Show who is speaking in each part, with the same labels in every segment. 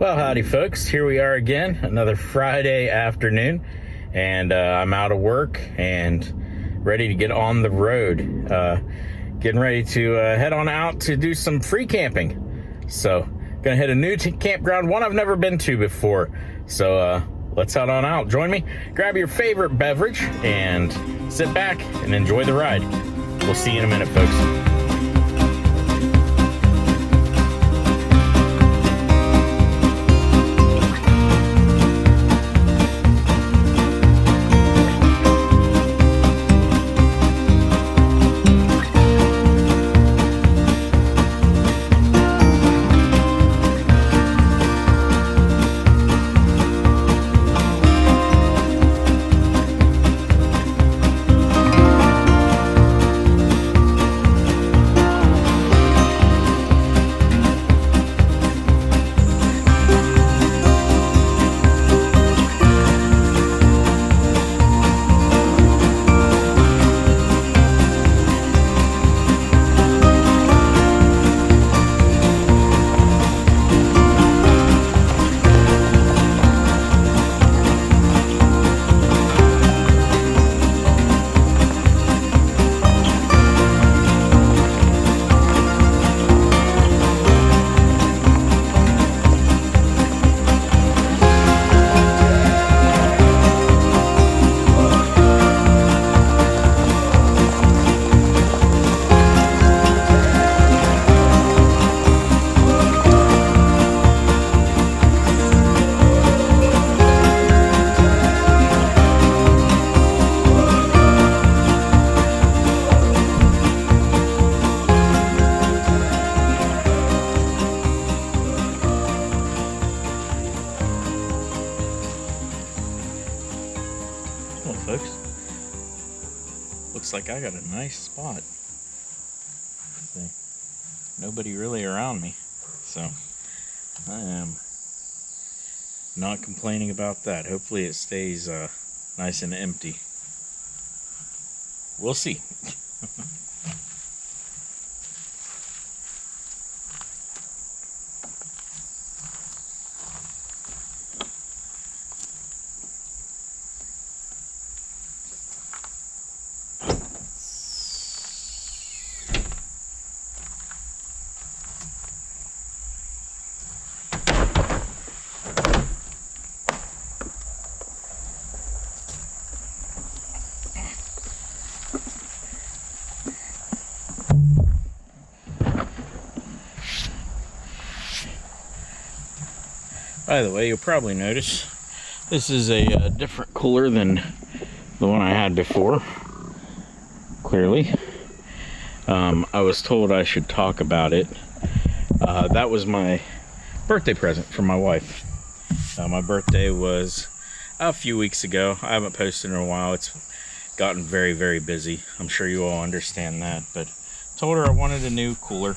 Speaker 1: Well, howdy folks, here we are again, another Friday afternoon, and I'm out of work and ready to get on the road. Getting ready to head on out to do some free camping. So, gonna hit a new campground, one I've never been to before. So, let's head on out. Join me, grab your favorite beverage, and sit back and enjoy the ride. We'll see you in a minute, folks. Well, folks, looks like I got a nice spot. See, nobody really around me, so I am not complaining about that. Hopefully it stays nice and empty. We'll see. By the way, you'll probably notice this is a different cooler than the one I had before. Clearly, I was told I should talk about it. That was my birthday present from my wife. My birthday was a few weeks ago. I haven't posted in a while. It's gotten very, very busy. I'm sure you all understand that. But told her I wanted a new cooler,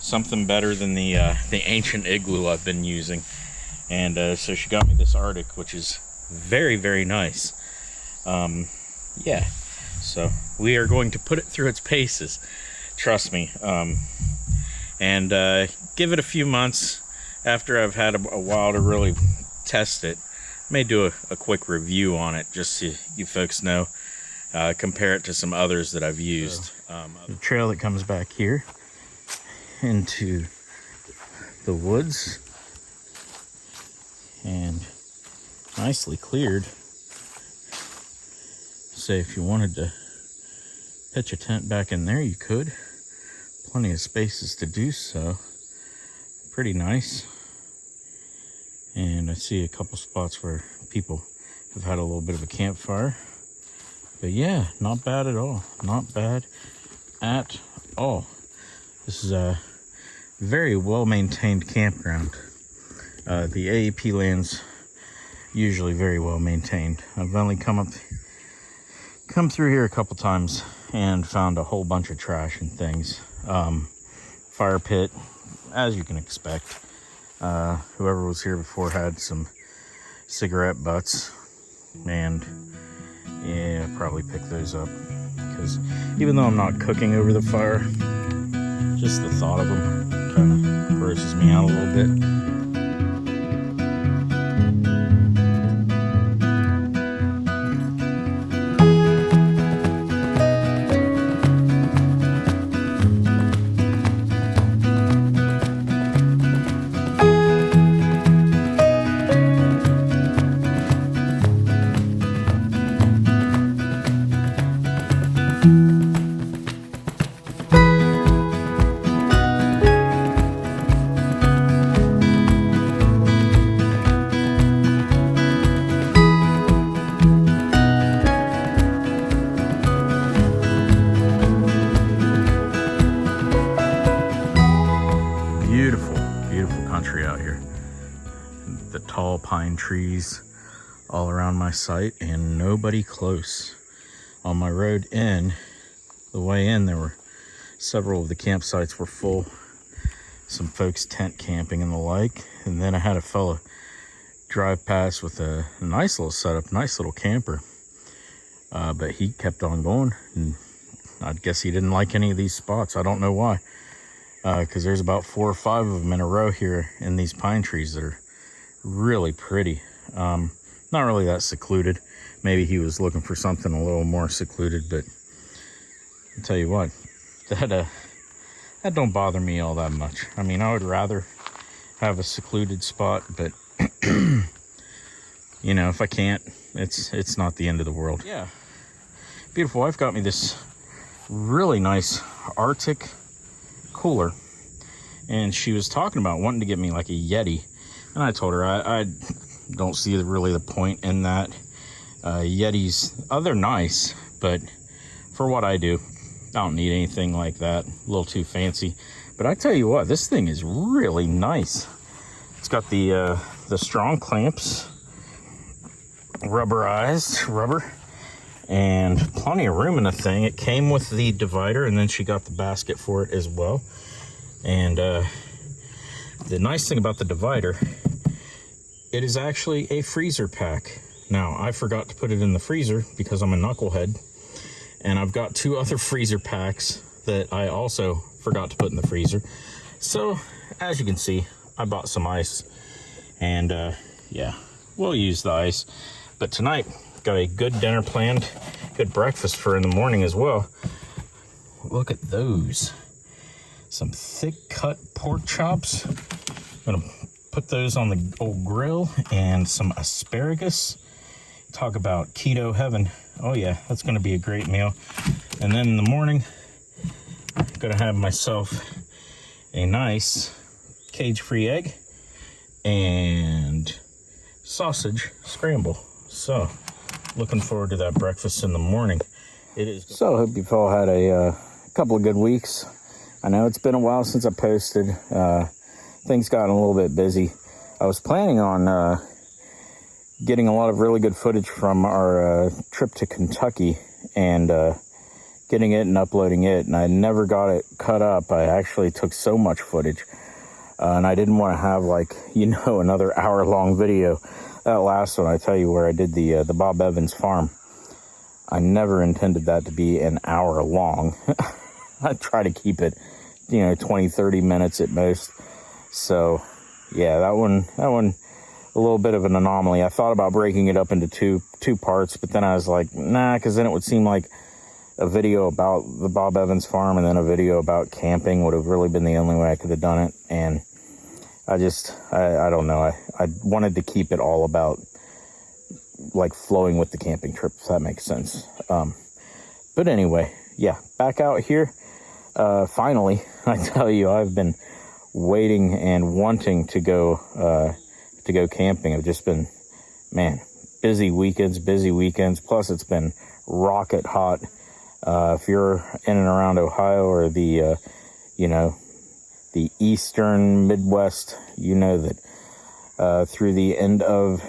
Speaker 1: something better than the ancient igloo I've been using. And so she got me this Arctic, which is very, very nice. Yeah, so we are going to put it through its paces, trust me, and give it a few months after I've had a while to really test it. May do a quick review on it, just so you folks know, compare it to some others that I've used. The trail that comes back here into the woods, and nicely cleared. Say if you wanted to pitch a tent back in there, you could. Plenty of spaces to do so. Pretty nice. And I see a couple spots where people have had a little bit of a campfire. But yeah, not bad at all. Not bad at all. This is a very well-maintained campground. The AEP Lands, usually very well maintained. I've only come through here a couple times and found a whole bunch of trash and things. Fire pit, as you can expect. Whoever was here before had some cigarette butts, and yeah, probably pick those up, because even though I'm not cooking over the fire, just the thought of them kind of grosses me out a little bit. the tall pine trees all around my site and nobody close. On my road in, the way in, there were several of the campsites were full. Some folks tent camping and the like. And then I had a fella drive past with a nice little setup, nice little camper. But he kept on going, and I guess he didn't like any of these spots. I don't know why. Because there's about 4 or 5 of them in a row here in these pine trees that are really pretty. Not really that secluded. Maybe he was looking for something a little more secluded, but I'll tell you what, that don't bother me all that much. I mean, I would rather have a secluded spot, but you know, if I can't, it's not the end of the world. Yeah, beautiful wife got me this really nice Arctic cooler, and she was talking about wanting to get me like a Yeti, and I told her I don't see really the point in that. Yetis, they're nice, but for what I do, I don't need anything like that. A little too fancy. But I tell you what, this thing is really nice. It's got the strong clamps, rubberized rubber, and plenty of room in the thing. It came with the divider, and then she got the basket for it as well. And the nice thing about the divider, it is actually a freezer pack. Now, I forgot to put it in the freezer because I'm a knucklehead, and I've got 2 other freezer packs that I also forgot to put in the freezer. So, as you can see, I bought some ice, and yeah, we'll use the ice. But tonight, got a good dinner planned, good breakfast for in the morning as well. Look at those. Some thick cut pork chops. I'm gonna put those on the old grill, and some asparagus. Talk about keto heaven. Oh yeah, that's gonna be a great meal. And then in the morning, I'm gonna have myself a nice cage-free egg and sausage scramble. So, looking forward to that breakfast in the morning. It is. So, I hope you've all had a couple of good weeks. I know it's been a while since I posted. Things gotten a little bit busy. I was planning on getting a lot of really good footage from our trip to Kentucky and getting it and uploading it, and I never got it cut up. I actually took so much footage, and I didn't want to have, like, you know, another hour-long video. That last one, I tell you, where I did the Bob Evans farm, I never intended that to be an hour long. I try to keep it, you know, 20-30 minutes at most. So yeah, that one a little bit of an anomaly. I thought about breaking it up into two parts, but then I was like, nah, because then it would seem like a video about the Bob Evans farm and then a video about camping would have really been the only way I could have done it. And I don't know. I wanted to keep it all about, like, flowing with the camping trip, if that makes sense. But anyway, yeah, back out here. Finally, I tell you, I've been waiting and wanting to go camping. I've just been, man, busy weekends. Plus, it's been rocket hot. If you're in and around Ohio or the eastern Midwest, you know that through the end of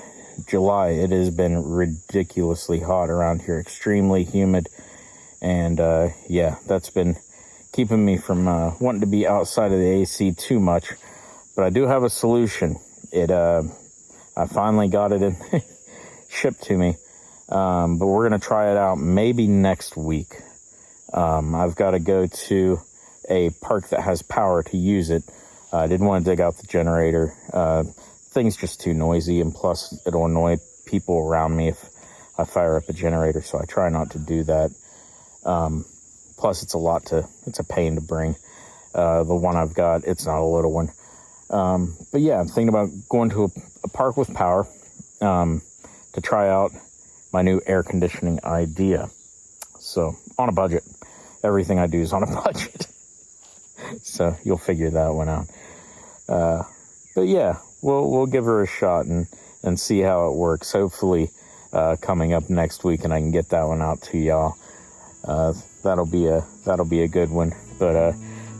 Speaker 1: July, it has been ridiculously hot around here, extremely humid. And yeah, that's been keeping me from wanting to be outside of the AC too much. But I do have a solution. I finally got it in shipped to me. But we're going to try it out maybe next week. I've got to go to a park that has power to use it. I didn't want to dig out the generator. Thing's just too noisy, and plus it'll annoy people around me if I fire up a generator, so I try not to do that. Plus it's a pain to bring. The one I've got, it's not a little one. But yeah, I'm thinking about going to a park with power to try out my new air conditioning idea. So, on a budget. Everything I do is on a budget. So, you'll figure that one out. But yeah, we'll give her a shot and see how it works. Hopefully, coming up next week, and I can get that one out to y'all. That'll be a good one. But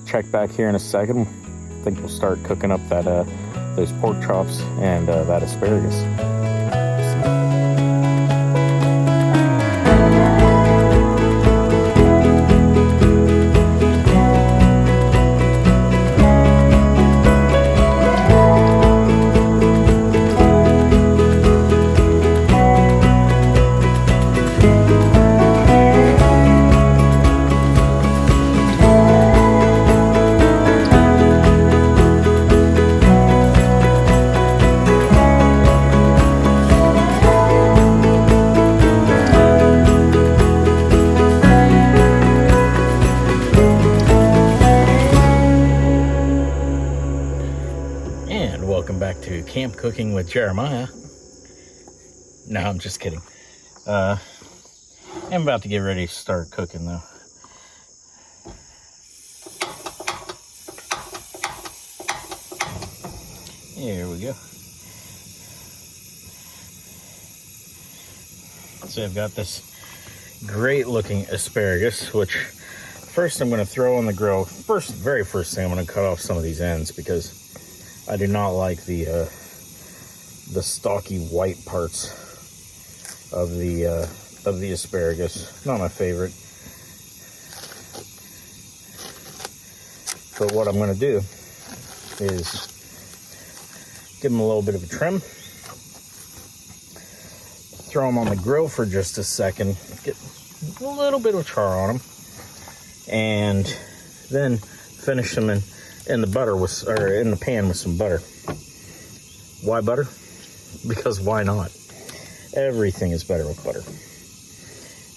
Speaker 1: check back here in a second. I think we'll start cooking up that those pork chops and that asparagus. Welcome back to Camp Cooking with Jeremiah. No, I'm just kidding. I'm about to get ready to start cooking though. Here we go. So I've got this great looking asparagus, which first I'm going to throw on the grill. Very first thing, I'm going to cut off some of these ends because I do not like the stalky white parts of the asparagus. Not my favorite. But what I'm going to do is give them a little bit of a trim. Throw them on the grill for just a second. Get a little bit of char on them, and then finish them in the butter in the pan with some butter. Why butter? Because why not? Everything is better with butter.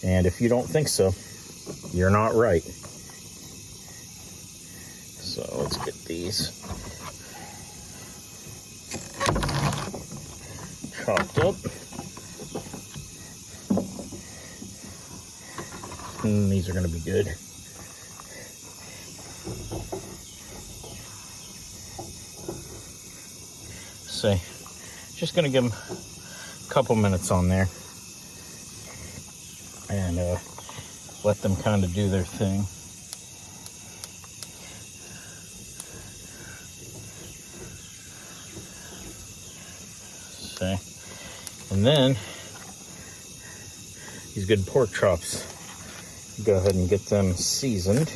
Speaker 1: And if you don't think so, you're not right. So let's get these chopped up. And these are going to be good. So, just going to give them a couple minutes on there and let them kind of do their thing. So, and then these good pork chops, go ahead and get them seasoned.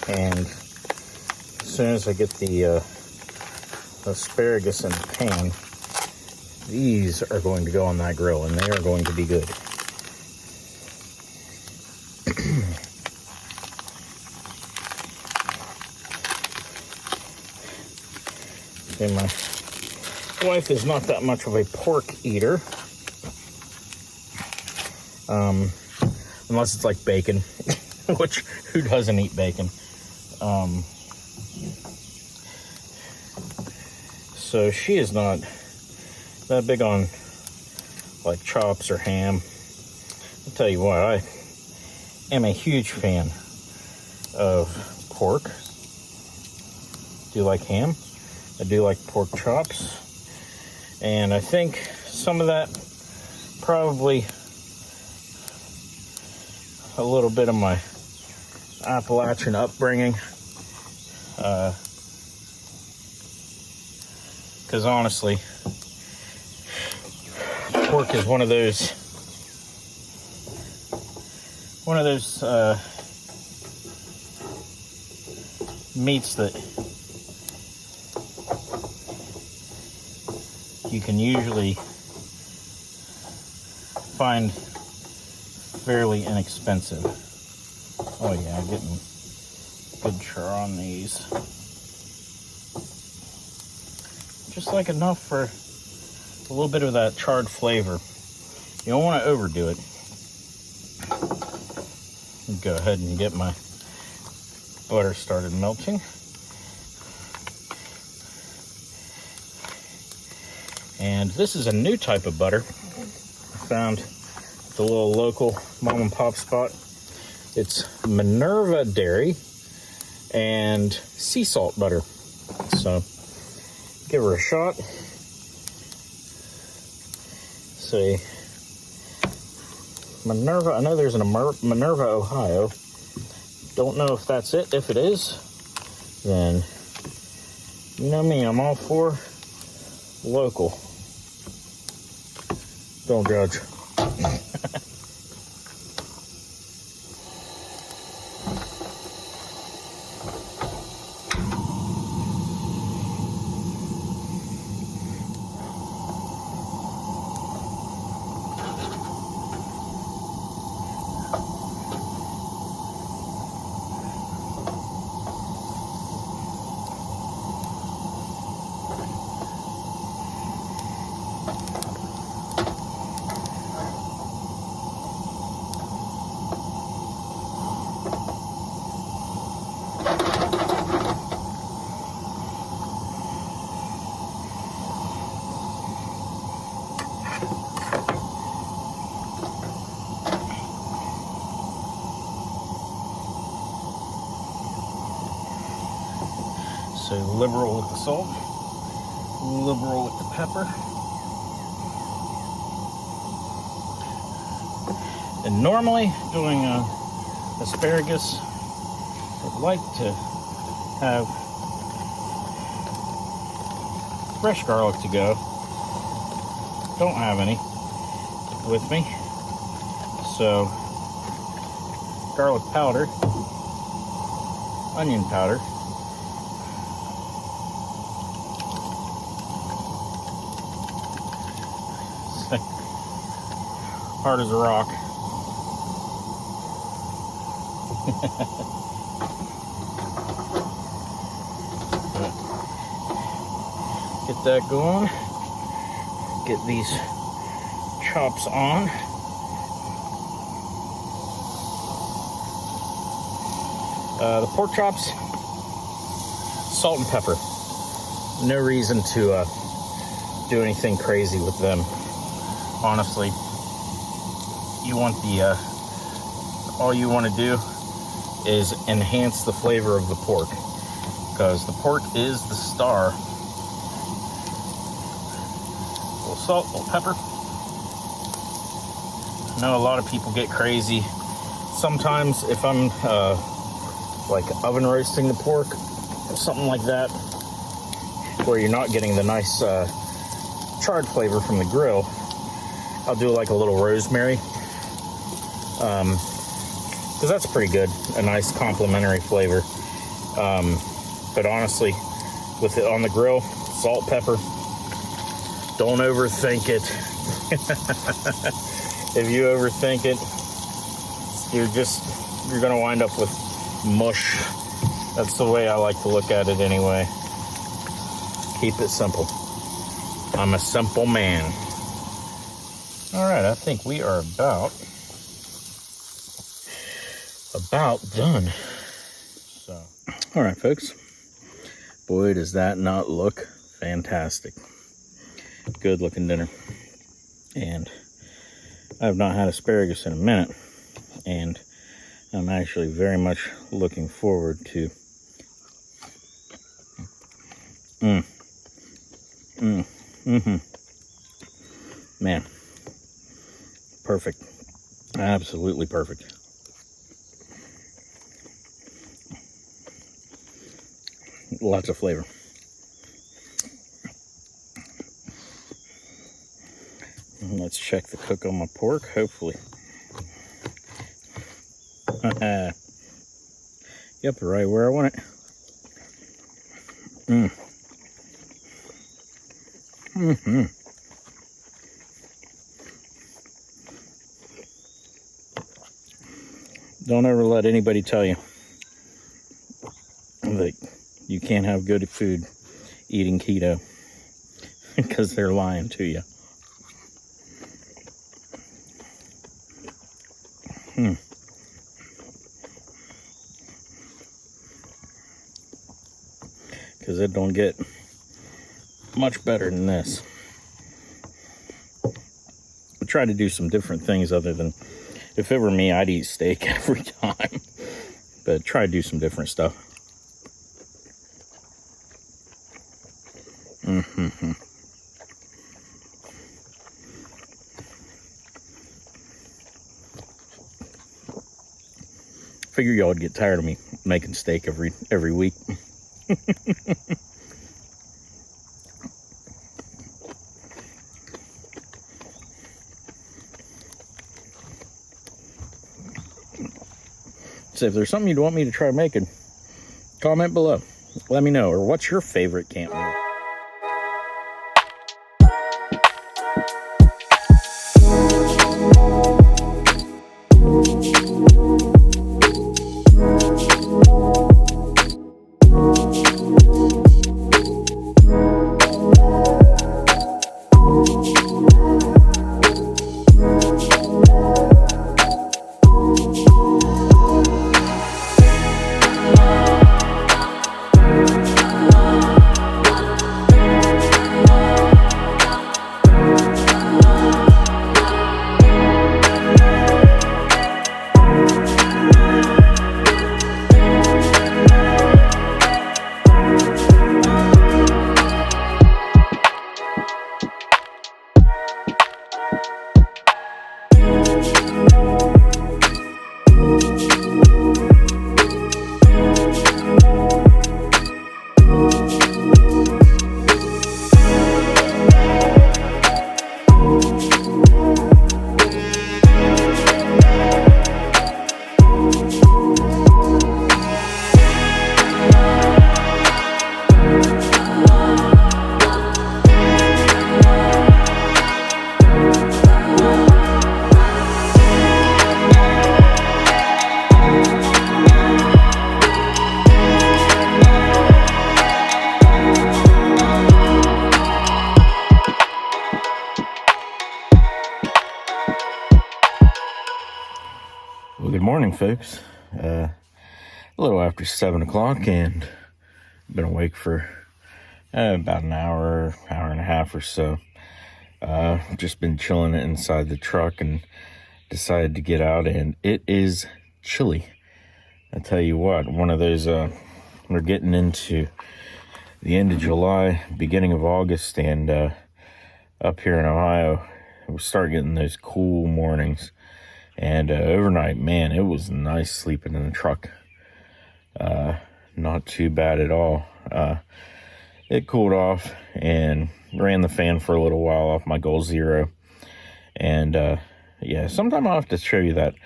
Speaker 1: And as soon as I get the asparagus in the pan, these are going to go on that grill and they are going to be good. And my wife is not that much of a pork eater, unless it's like bacon, which who doesn't eat bacon? So she is not that big on like chops or ham. I'll tell you what, I am a huge fan of pork. Do like ham. I do like pork chops. And I think some of that probably a little bit of my Appalachian upbringing. Because honestly, pork is one of those meats that you can usually find fairly inexpensive. Oh yeah, getting good char on these. Just like enough for a little bit of that charred flavor. You don't want to overdo it. Go ahead and get my butter started melting. And this is a new type of butter I found at the little local mom and pop spot. It's Minerva Dairy and sea salt butter. So give her a shot. See, Minerva, I know there's a Minerva, Ohio. Don't know if that's it. If it is, then You know me, I'm all for local. Don't judge. So liberal with the salt, liberal with the pepper. And normally doing asparagus, I'd like to have fresh garlic to go. Don't have any with me. So garlic powder, onion powder, hard as a rock. Get that going. Get these chops on. The pork chops, salt and pepper. No reason to do anything crazy with them. Honestly, you want the all you want to do is enhance the flavor of the pork, because the pork is the star. A little salt, a little pepper. I know a lot of people get crazy. Sometimes if I'm like oven roasting the pork or something like that, where you're not getting the nice charred flavor from the grill, I'll do like a little rosemary, because that's pretty good, a nice complementary flavor. But honestly, with it on the grill, salt, pepper, don't overthink it. If you overthink it, you're gonna wind up with mush. That's the way I like to look at it anyway. Keep it simple. I'm a simple man. All right, I think we are about done. So, all right, folks. Boy, does that not look fantastic. Good looking dinner. And I have not had asparagus in a minute, and I'm actually very much looking forward to man, perfect. Absolutely perfect. Lots of flavor. Let's check the cook on my pork, hopefully. Yep, right where I want it. Don't ever let anybody tell you that you can't have good food eating keto, because they're lying to you. Because it don't get much better than this. I try to do some different things other than, if it were me, I'd eat steak every time. But try to do some different stuff. Figure y'all would get tired of me making steak every week. So if there's something you'd want me to try making, comment below. Let me know. Or what's your favorite camp meal? Well, good morning, folks. A little after 7 o'clock, and been awake for about an hour and a half or so. Just been chilling inside the truck and decided to get out, and it is chilly. I tell you what, one of those, we're getting into the end of July, beginning of August, and up here in Ohio, we start getting those cool mornings. And overnight, man, it was nice sleeping in the truck. Not too bad at all. It cooled off and ran the fan for a little while off my Goal Zero. And yeah, sometime I'll have to show you that,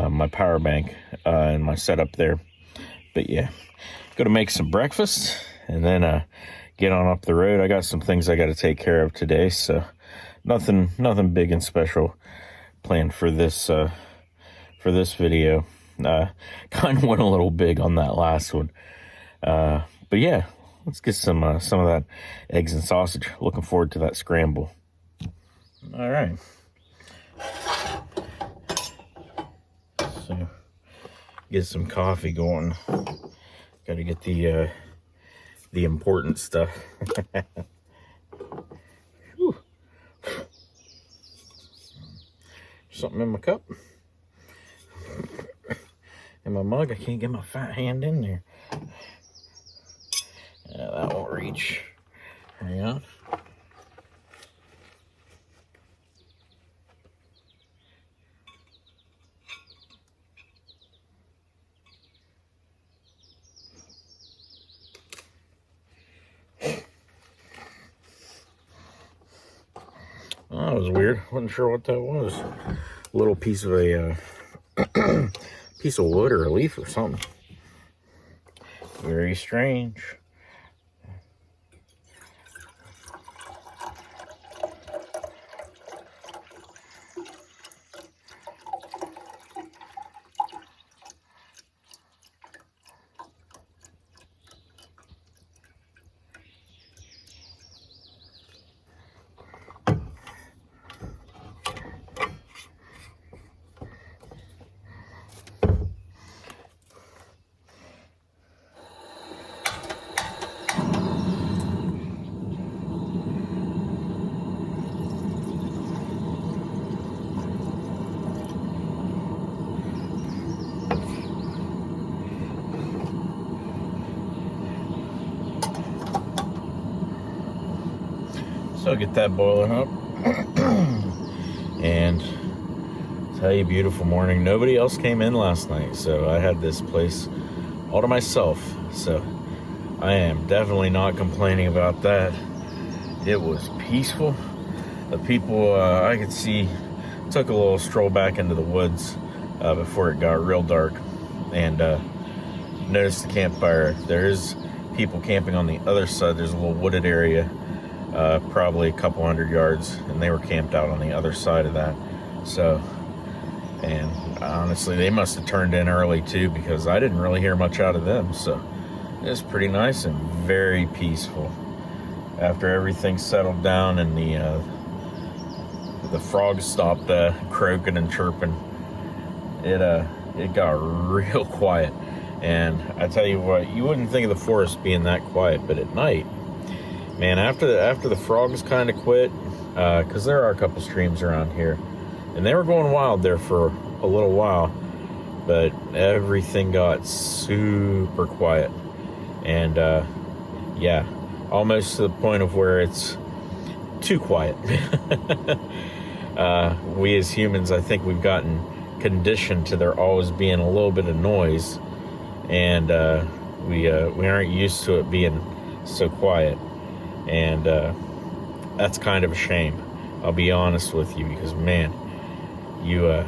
Speaker 1: my power bank and my setup there. But yeah, gonna make some breakfast and then get on up the road. I got some things I got to take care of today, so nothing big and special planned for this video. Kind of went a little big on that last one, but yeah, let's get some of that eggs and sausage. Looking forward to that scramble. All right, so get some coffee going. Got to get the important stuff. Something in my cup. In my mug, I can't get my fat hand in there. Yeah, that won't reach. Hang on. Oh, that was weird. Wasn't sure what that was. A little piece of a piece of wood or a leaf or something. Very strange. So get that boiling up. And tell you, beautiful morning. Nobody else came in last night, so I had this place all to myself. So I am definitely not complaining about that. It was peaceful. The people I could see took a little stroll back into the woods before it got real dark. and noticed the campfire. There's people camping on the other side. There's a little wooded area, probably a couple 100 yards, and they were camped out on the other side of that. So, and honestly, they must have turned in early too, because I didn't really hear much out of them. So it was pretty nice and very peaceful. After everything settled down and the frogs stopped croaking and chirping, it got real quiet. And I tell you what, you wouldn't think of the forest being that quiet, but at night, man, after the frogs kind of quit, because there are a couple streams around here, and they were going wild there for a little while, but everything got super quiet. And yeah, almost to the point of where it's too quiet. We as humans, I think we've gotten conditioned to there always being a little bit of noise, and we aren't used to it being so quiet, and that's kind of a shame. I'll be honest with you, because man, you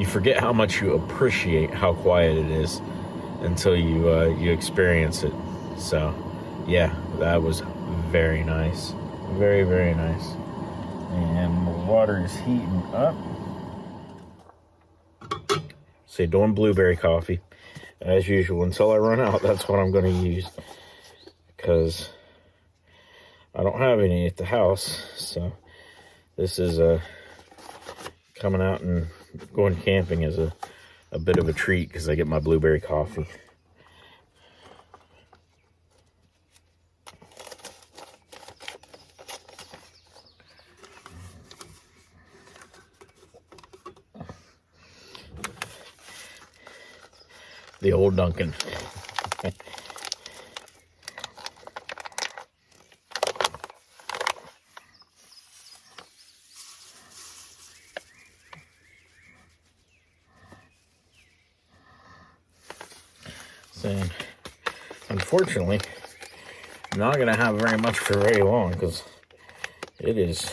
Speaker 1: forget how much you appreciate how quiet it is until you experience it. So yeah, that was very nice, very, very nice. And the water is heating up. So doing blueberry coffee as usual until I run out. That's what I'm going to use, because I don't have any at the house. So this is coming out and going camping is a bit of a treat, because I get my blueberry coffee. The old Duncan. Saying, unfortunately, I'm not going to have very much for very long, because this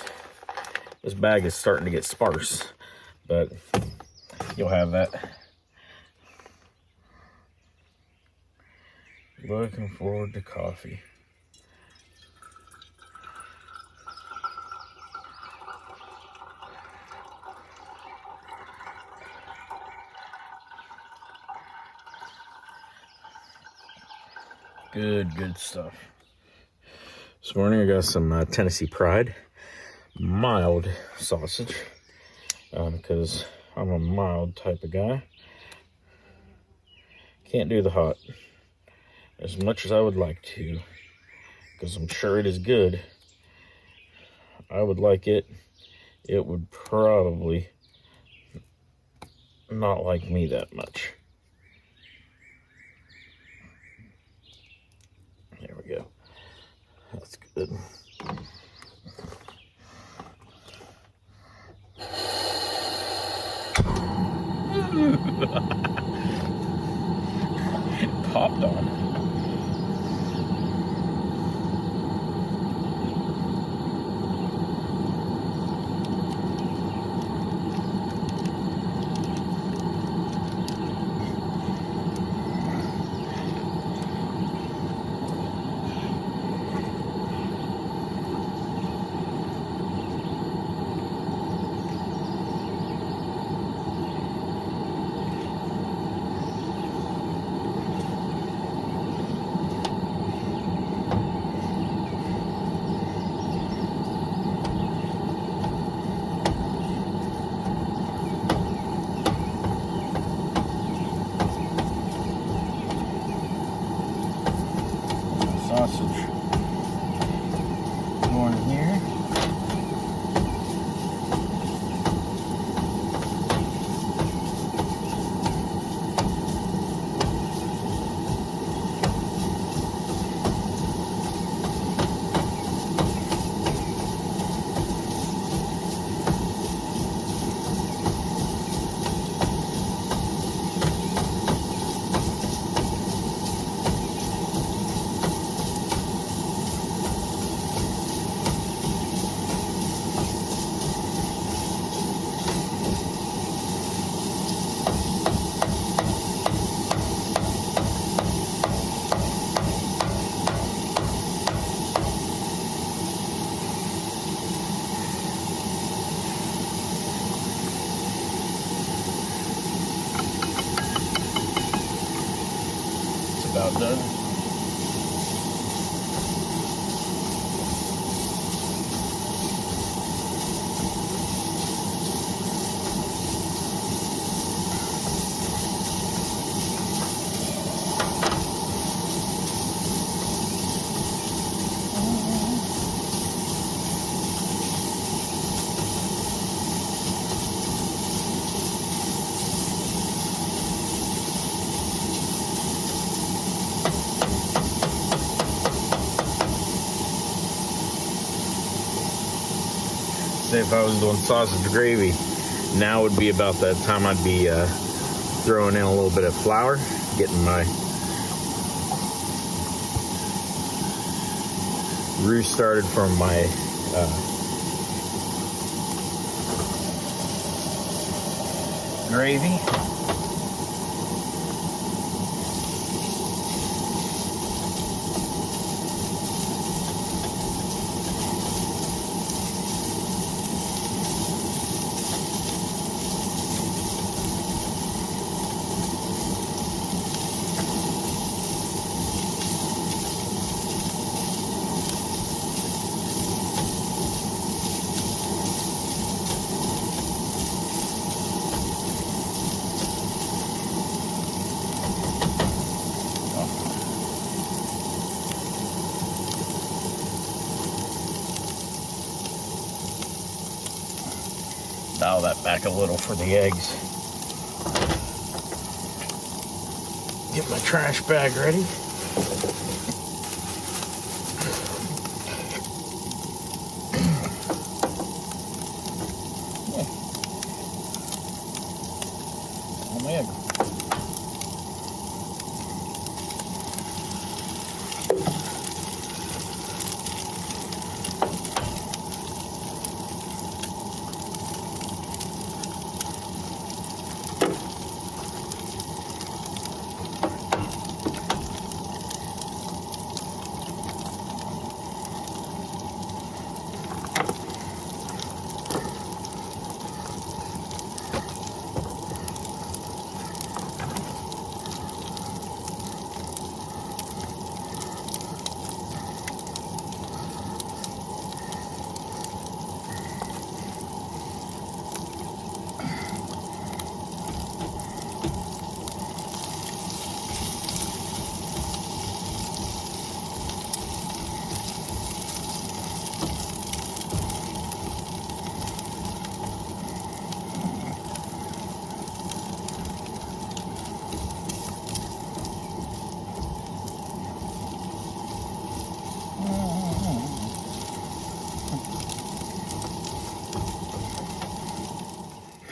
Speaker 1: bag is starting to get sparse, but you'll have that. Looking forward to coffee. Good stuff. This morning I got some Tennessee Pride mild sausage, because I'm a mild type of guy. Can't do the hot as much as I would like to, because I'm sure it is good. I would like it. It would probably not like me that much. There we go. That's good. Popped on. about done. If I was doing sausage gravy, now would be about that time I'd be throwing in a little bit of flour, getting my roux started from my gravy. Dial that back a little for the eggs. Get my trash bag ready. Oh man.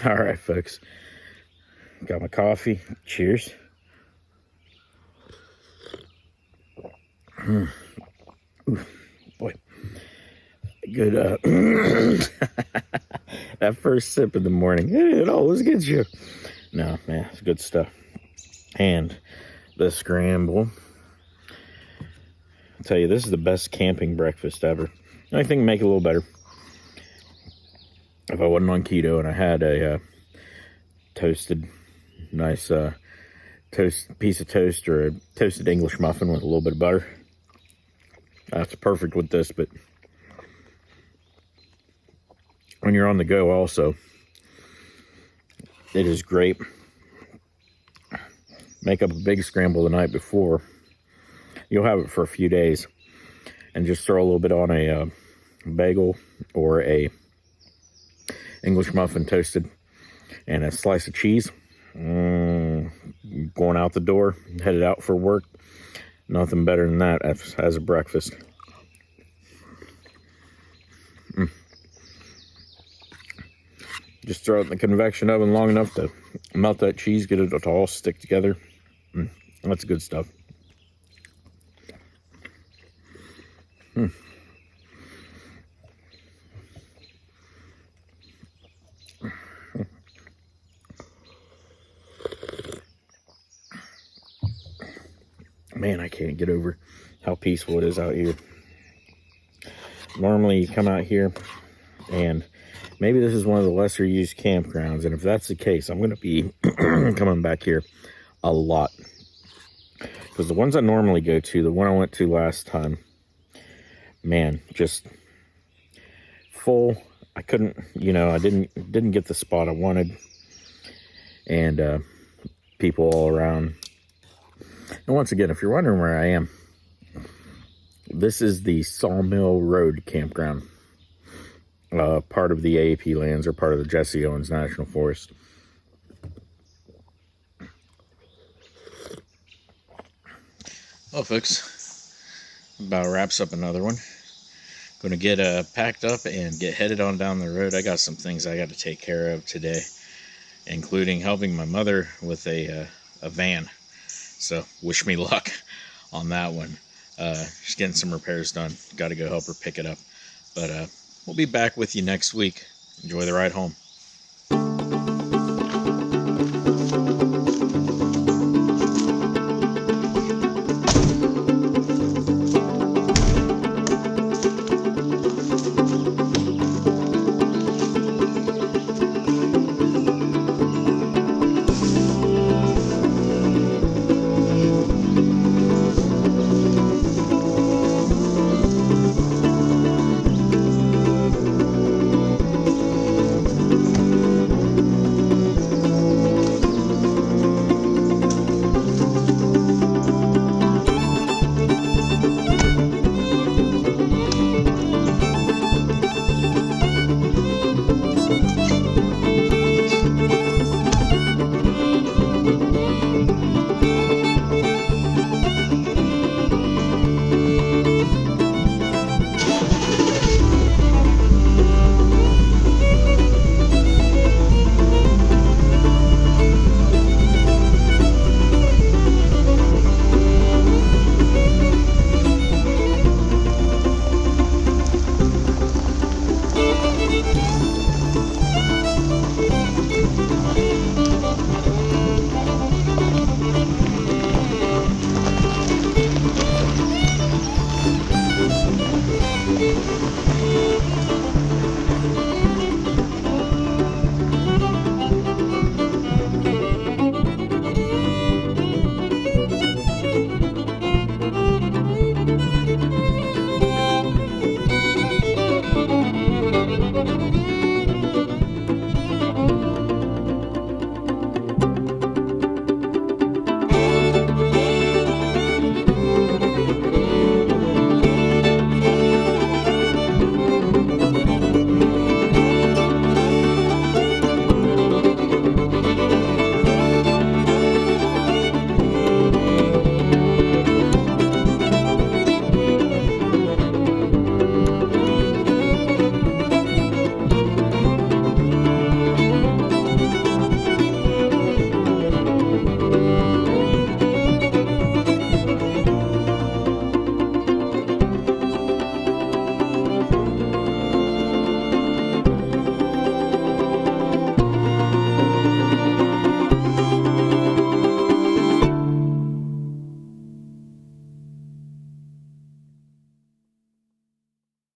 Speaker 1: All right, folks. Got my coffee. Cheers. Ooh, boy. Good. That first sip in the morning, it always gets you. No, man, it's good stuff. And the scramble. I'll tell you, this is the best camping breakfast ever. I think make it a little better. If I wasn't on keto and I had a toasted, nice piece of toast or a toasted English muffin with a little bit of butter, that's perfect with this. But when you're on the go also, it is great. Make up a big scramble the night before. You'll have it for a few days. And just throw a little bit on a bagel or a English muffin toasted and a slice of cheese. Going out the door, headed out for work. Nothing better than that as a breakfast. Just throw it in the convection oven long enough to melt that cheese, get it to all stick together. That's good stuff. Man, I can't get over how peaceful it is out here. Normally you come out here and maybe this is one of the lesser used campgrounds, and if that's the case, I'm going to be coming back here a lot. Because the ones I normally go to, the one I went to last time, man, just full. I couldn't, I didn't get the spot I wanted, and people all around. And once again, if you're wondering where I am, this is the Sawmill Road Campground, part of the AEP Lands, or part of the Jesse Owens National Forest. Well, folks, about wraps up another one. Going to get packed up and get headed on down the road. I got some things I got to take care of today, including helping my mother with a van. So wish me luck on that one. She's getting some repairs done. Got to go help her pick it up. But we'll be back with you next week. Enjoy the ride home.